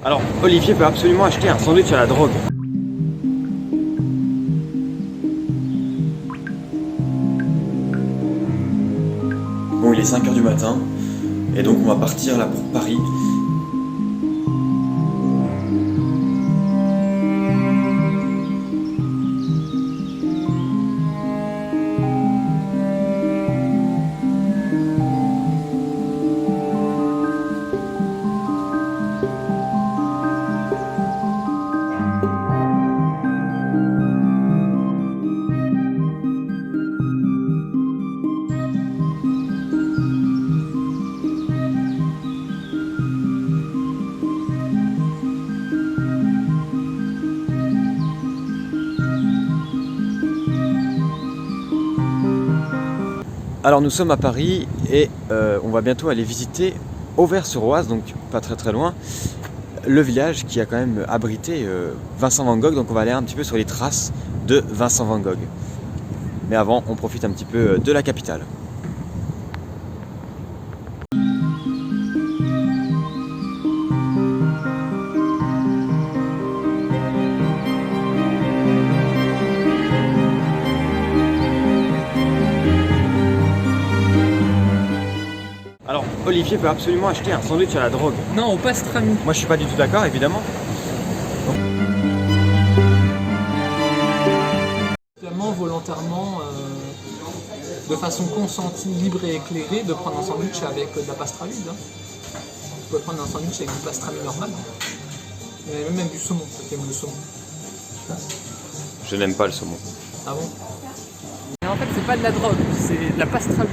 Alors, Olivier peut absolument acheter un sandwich à la drogue. Bon, il est 5 h du matin, et donc on va partir là pour Paris. Alors nous sommes à Paris et on va bientôt aller visiter Auvers-sur-Oise, donc pas très loin, le village qui a quand même abrité Vincent van Gogh, donc on va aller un petit peu sur les traces de Vincent van Gogh. Mais avant, on profite un petit peu de la capitale. Alors, Olivier peut absolument acheter un sandwich à la drogue. Non, au pastrami. Moi, je suis pas du tout d'accord, évidemment. Évidemment, volontairement, de façon consentie, libre et éclairée, de prendre un sandwich avec de la pastrami. Hein. Vous pouvez prendre un sandwich avec du pastrami normal. Et même avec du saumon, ça fait le saumon. Je n'aime pas le saumon. Ah bon? Mais en fait, c'est pas de la drogue, c'est de la pastrami.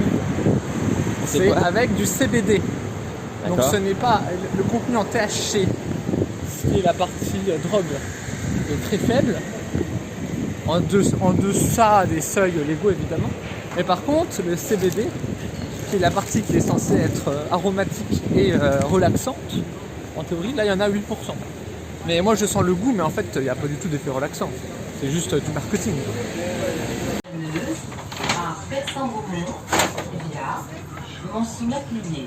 C'est avec du CBD. Donc ce n'est pas le contenu en THC, ce qui est la partie drogue, est très faible, en deçà des seuils légaux évidemment. Mais par contre, le CBD, qui est la partie qui est censée être aromatique et relaxante, en théorie, là il y en a 8%. Mais moi je sens le goût, mais en fait il n'y a pas du tout d'effet relaxant. C'est juste du marketing. À Bersan-Beaumont, via Mont-Sous-Lac-Ligné.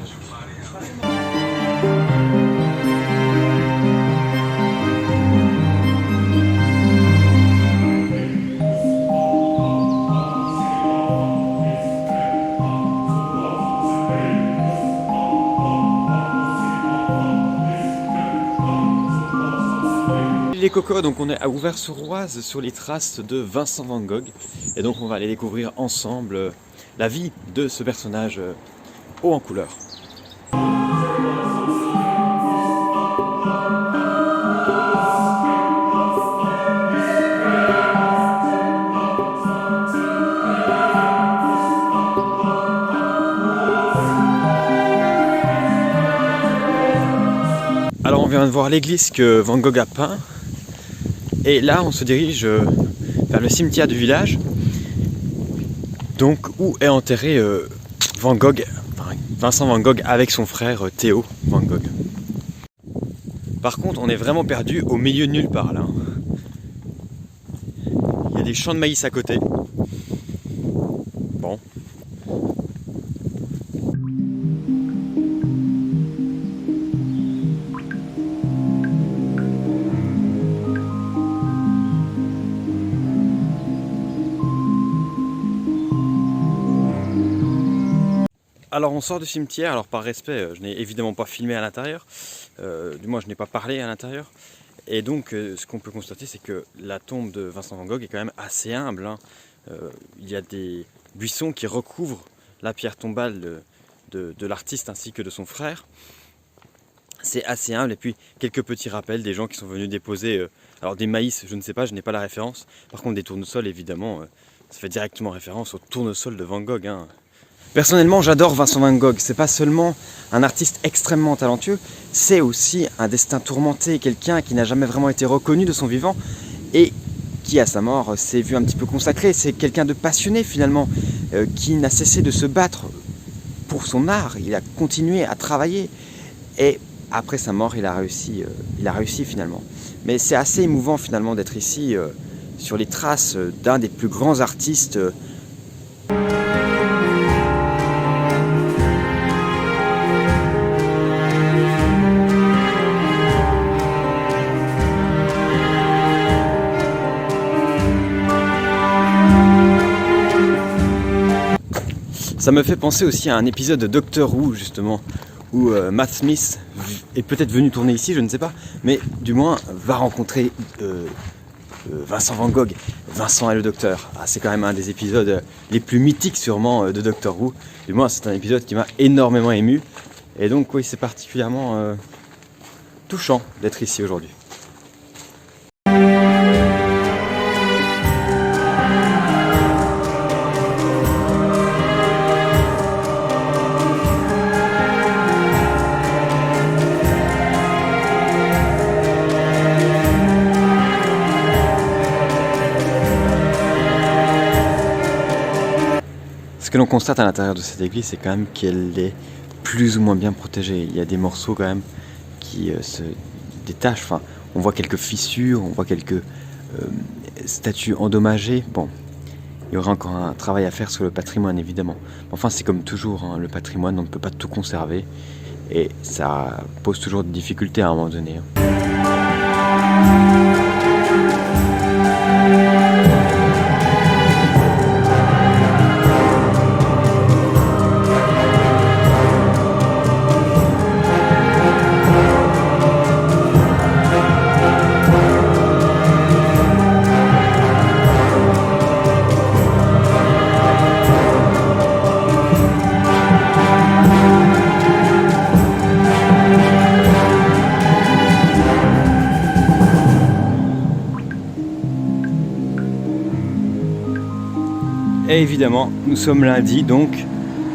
Les cocos, donc on est à Auvers-sur-Oise sur les traces de Vincent van Gogh. Et donc on va aller découvrir ensemble la vie de ce personnage haut en couleur. Alors on vient de voir l'église que Van Gogh a peint. Et là on se dirige vers le cimetière du village. Donc où est enterré Van Gogh, enfin, Vincent van Gogh avec son frère Théo van Gogh. Par contre on est vraiment perdu au milieu de nulle part là. Il y a des champs de maïs à côté. Bon. Alors on sort du cimetière, alors par respect, je n'ai évidemment pas filmé à l'intérieur, du moins je n'ai pas parlé à l'intérieur, et donc ce qu'on peut constater c'est que la tombe de Vincent van Gogh est quand même assez humble, hein. Il y a des buissons qui recouvrent la pierre tombale de l'artiste ainsi que de son frère. C'est assez humble, et puis quelques petits rappels des gens qui sont venus déposer, alors des maïs, je ne sais pas, je n'ai pas la référence, par contre des tournesols évidemment, ça fait directement référence au tournesol de Van Gogh, hein. Personnellement, j'adore Vincent van Gogh. C'est pas seulement un artiste extrêmement talentueux, c'est aussi un destin tourmenté, quelqu'un qui n'a jamais vraiment été reconnu de son vivant et qui, à sa mort, s'est vu un petit peu consacré. C'est quelqu'un de passionné finalement, qui n'a cessé de se battre pour son art. Il a continué à travailler et après sa mort, il a réussi finalement. Mais c'est assez émouvant finalement d'être ici sur les traces d'un des plus grands artistes. Ça me fait penser aussi à un épisode de Doctor Who justement, où Matt Smith est peut-être venu tourner ici, je ne sais pas, mais du moins va rencontrer Vincent Van Gogh. Vincent et le Docteur. Ah, c'est quand même un des épisodes les plus mythiques sûrement de Doctor Who. Du moins c'est un épisode qui m'a énormément ému. Et donc oui, c'est particulièrement touchant d'être ici aujourd'hui. Ce que l'on constate à l'intérieur de cette église, c'est quand même qu'elle est plus ou moins bien protégée. Il y a des morceaux quand même qui se détachent. Enfin, on voit quelques fissures, on voit quelques statues endommagées. Bon, il y aura encore un travail à faire sur le patrimoine évidemment. Enfin, c'est comme toujours, hein, le patrimoine, on ne peut pas tout conserver. Et ça pose toujours des difficultés à un moment donné. Et évidemment, nous sommes lundi, donc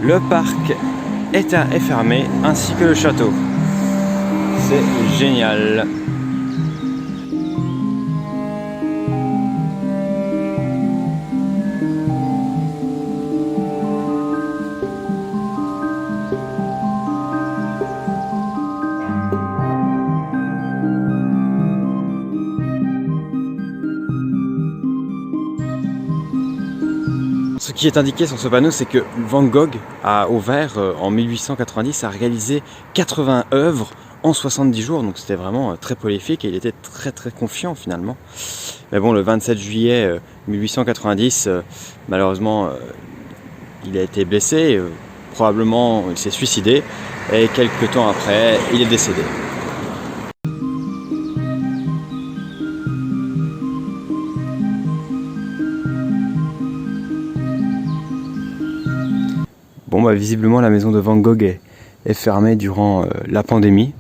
le parc est fermé, ainsi que le château. C'est génial. Ce qui est indiqué sur ce panneau, c'est que Van Gogh a ouvert en 1890, a réalisé 80 œuvres en 70 jours, donc c'était vraiment très prolifique et il était très confiant finalement. Mais bon, le 27 juillet 1890, malheureusement, il a été blessé, probablement il s'est suicidé et quelques temps après, il est décédé. Bon bah visiblement la maison de Van Gogh est fermée durant la pandémie.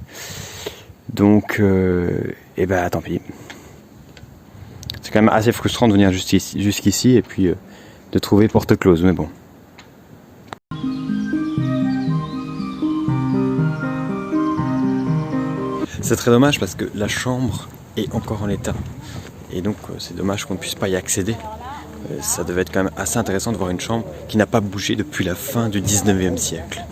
Donc et bah tant pis. C'est quand même assez frustrant de venir jusqu'ici et puis de trouver porte close, mais bon. C'est très dommage parce que la chambre est encore en état. Et donc c'est dommage qu'on ne puisse pas y accéder. Ça devait être quand même assez intéressant de voir une chambre qui n'a pas bougé depuis la fin du 19e siècle.